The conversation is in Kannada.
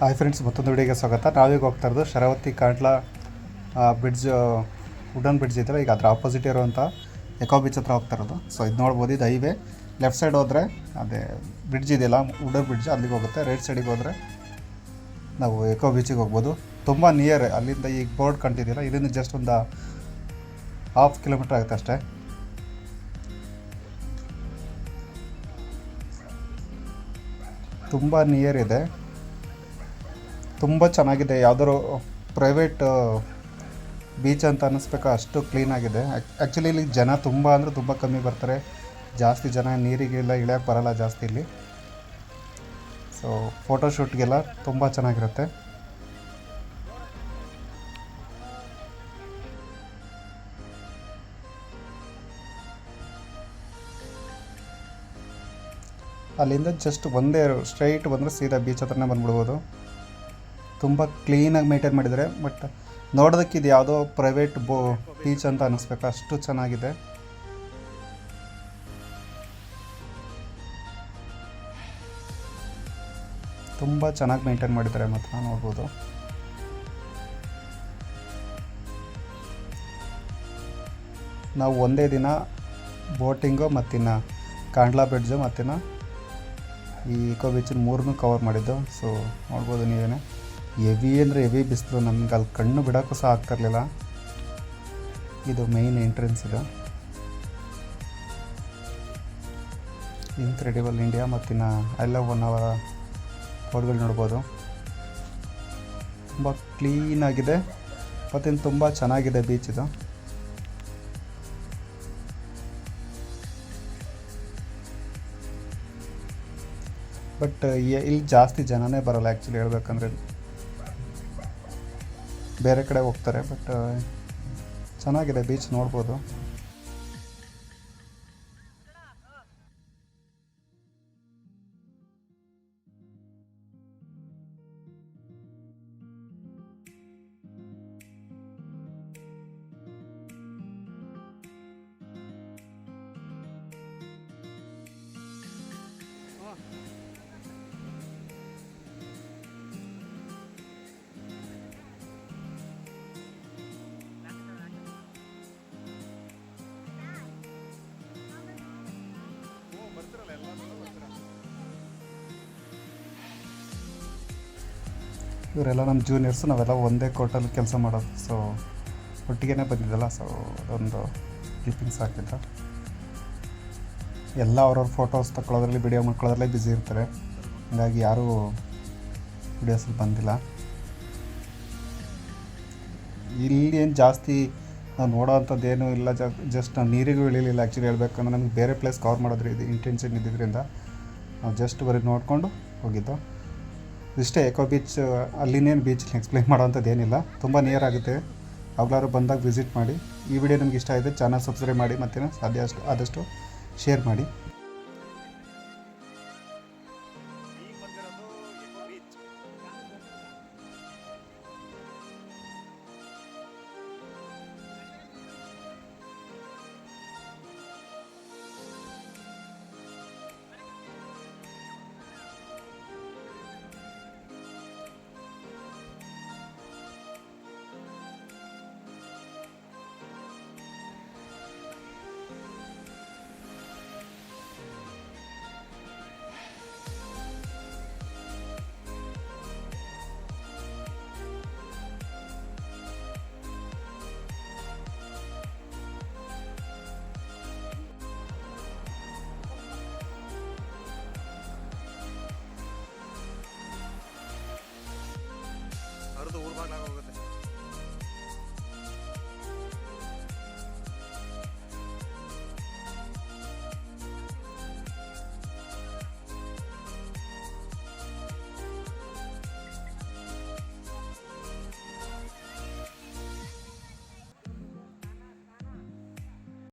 ಹಾಯ್ ಫ್ರೆಂಡ್ಸ್, ಮತ್ತೊಂದು ವಿಡಿಯೋಗೆ ಸ್ವಾಗತ. ನಾವೀಗ ಹೋಗ್ತಾ ಇರೋದು ಶರಾವತಿ ಕಾಂಡ್ಲಾ ಬ್ರಿಡ್ಜ್, ವುಡನ್ ಬ್ರಿಡ್ಜ್ ಇದ್ದರೆ ಈಗ ಅದರ ಆಪೋಸಿಟ್ ಇರುವಂಥ ಎಕೋ ಬೀಚ್ ಹತ್ರ ಹೋಗ್ತಾ ಇರೋದು. ಸೊ ಇದು ನೋಡ್ಬೋದು, ಇದು ಹೈವೇ. ಲೆಫ್ಟ್ ಸೈಡ್ ಹೋದರೆ ಅದೇ ಬ್ರಿಡ್ಜ್ ಇದೆಯಲ್ಲ, ವುಡನ್ ಬ್ರಿಡ್ಜ್, ಅಲ್ಲಿಗೆ ಹೋಗುತ್ತೆ. ರೈಟ್ ಸೈಡಿಗೆ ಹೋದರೆ ನಾವು ಎಕೋ ಬೀಚಿಗೆ ಹೋಗ್ಬೋದು. ತುಂಬ ನಿಯರ್ ಅಲ್ಲಿಂದ. ಈಗ ಬೋರ್ಡ್ ಕಂಟಿದೆಯಲ್ಲ, ಇಲ್ಲಿಂದ ಜಸ್ಟ್ ಒಂದು 1/2 ಕಿಲೋಮೀಟ್ರ್ ಆಗುತ್ತೆ ಅಷ್ಟೇ. ತುಂಬ ನಿಯರ್ ಇದೆ, ತುಂಬ ಚೆನ್ನಾಗಿದೆ. ಯಾವುದಾದ್ರು ಪ್ರೈವೇಟ್ ಬೀಚ್ ಅಂತ ಅನ್ನಿಸ್ಬೇಕು, ಅಷ್ಟು ಕ್ಲೀನಾಗಿದೆ. ಆ್ಯಕ್ಚುಲಿ ಇಲ್ಲಿ ಜನ ತುಂಬ ಅಂದರೆ ತುಂಬ ಕಮ್ಮಿ ಬರ್ತಾರೆ. ಜಾಸ್ತಿ ಜನ ನೀರಿಗೆಲ್ಲ ಇಳಿಯೋಕ್ಕೆ ಬರೋಲ್ಲ ಜಾಸ್ತಿ ಇಲ್ಲಿ. ಸೊ ಫೋಟೋಶೂಟ್ಗೆಲ್ಲ ತುಂಬ ಚೆನ್ನಾಗಿರುತ್ತೆ. ಅಲ್ಲಿಂದ ಜಸ್ಟ್ ಒಂದೇ ಸ್ಟ್ರೈಟ್ ಬಂದರೆ ಸೀದಾ ಬೀಚ್ ಹತ್ರನೇ ಬಂದ್ಬಿಡ್ಬೋದು. ತುಂಬ ಕ್ಲೀನಾಗಿ ಮೇಂಟೈನ್ ಮಾಡಿದ್ದಾರೆ. ಬಟ್ ನೋಡೋದಕ್ಕೆ ಇದು ಯಾವುದೋ ಪ್ರೈವೇಟ್ ಬೀಚ್ ಅಂತ ಅನ್ನಿಸ್ಬೇಕು, ಅಷ್ಟು ಚೆನ್ನಾಗಿದೆ. ತುಂಬ ಚೆನ್ನಾಗಿ ಮೇಂಟೈನ್ ಮಾಡಿದ್ದಾರೆ ಮಾತ್ರ, ನೋಡ್ಬೋದು. ನಾವು ಒಂದೇ ದಿನ ಬೋಟಿಂಗು, ಮತ್ತಿನ್ನು ಕಾಂಡ್ಲಾ ಬ್ರಿಡ್ಜು, ಮತ್ತಿನ್ನು ಈ ಇಕೋ ಬೀಚಿನ ಮೂರನ್ನೂ ಕವರ್ ಮಾಡಿದ್ದು. ಸೊ ನೋಡ್ಬೋದು ನೀವೇ. ಹೆವಿ ಅಂದರೆ ಹೆವಿ ಬಿಸಿಲು, ನಮ್ಗೆ ಅಲ್ಲಿ ಕಣ್ಣು ಬಿಡೋಕ್ಕೂ ಸಹ ಆಗ್ತಿರ್ಲಿಲ್ಲ. ಇದು ಮೇಯ್ನ್ ಎಂಟ್ರೆನ್ಸ್. ಇದು ಇನ್ಕ್ರೆಡಿಬಲ್ ಇಂಡಿಯಾ ಮತ್ತಿನ್ನು ಐ ಲವ್ ಹೊನ್ನಾವರ ಬೋರ್ಡ್ಗಳು ನೋಡ್ಬೋದು. ತುಂಬ ಕ್ಲೀನಾಗಿದೆ ಮತ್ತಿನ್ನು ತುಂಬ ಚೆನ್ನಾಗಿದೆ ಬೀಚ್ ಇದು. ಬಟ್ ಇಲ್ಲಿ ಜಾಸ್ತಿ ಜನನೇ ಬರೋಲ್ಲ ಆ್ಯಕ್ಚುಲಿ ಹೇಳ್ಬೇಕಂದ್ರೆ, ಬೇರೆ ಕಡೆ ಹೋಗ್ತಾರೆ. ಬಟ್ ಚೆನ್ನಾಗಿದೆ ಬೀಚ್, ನೋಡ್ಬೋದು. ಇವರೆಲ್ಲ ನಮ್ಮ ಜೂನಿಯರ್ಸು, ನಾವೆಲ್ಲ ಒಂದೇ ಕೋರ್ಟಲ್ಲಿ ಕೆಲಸ ಮಾಡೋದು. ಸೊ ಒಟ್ಟಿಗೆ ಬಂದಿದ್ದಲ್ಲ, ಸೊ ಅದೊಂದು ಕ್ಲಿಪ್ಪಿಂಗ್ಸ್ ಹಾಕಿದ್ದ. ಎಲ್ಲ ಅವ್ರವ್ರ ಫೋಟೋಸ್ ತಗೊಳ್ಳೋದ್ರಲ್ಲಿ, ವಿಡಿಯೋ ಮಾಡ್ಕೊಳ್ಳೋದ್ರಲ್ಲೇ ಬ್ಯುಸಿ ಇರ್ತಾರೆ. ಹಾಗಾಗಿ ಯಾರೂ ವಿಡಿಯೋಸಲ್ಲಿ ಬಂದಿಲ್ಲ. ಇಲ್ಲಿ ಏನು ಜಾಸ್ತಿ ನಾವು ನೋಡೋ ಅಂಥದ್ದೇನೂ ಇಲ್ಲ. ಜಸ್ಟ್ ನಾವು ನೀರಿಗೂ ಇಳಿಲಿಲ್ಲ ಆ್ಯಕ್ಚುಲಿ ಹೇಳ್ಬೇಕಂದ್ರೆ. ನಮಗೆ ಬೇರೆ ಪ್ಲೇಸ್ ಕವರ್ ಮಾಡೋದ್ರೆ ಇದು ಇಂಟೆನ್ಷನ್ ಇದ್ದಿದ್ದರಿಂದ ನಾವು ಜಸ್ಟ್ ಬರೀ ನೋಡಿಕೊಂಡು ಹೋಗಿದ್ದು. ಇಷ್ಟೇ ಎಕೋ ಬೀಚ್. ಅಲ್ಲಿನೇನು ಬೀಚ್ ಎಕ್ಸ್ಪ್ಲೈನ್ ಮಾಡೋವಂಥದ್ದು ಏನಿಲ್ಲ, ತುಂಬ ನಿಯರ್ ಆಗುತ್ತೆ. ಯಾವಾಗಲಾದ್ರು ಬಂದಾಗ ವಿಸಿಟ್ ಮಾಡಿ. ಈ ವಿಡಿಯೋ ನಿಮ್ಗೆ ಇಷ್ಟ ಆಗಿದೆ, ಚಾನಲ್ ಸಬ್ಸ್ಕ್ರೈಬ್ ಮಾಡಿ, ಮತ್ತು ಆದಷ್ಟು ಶೇರ್ ಮಾಡಿ. ಊರು ಭಾಗ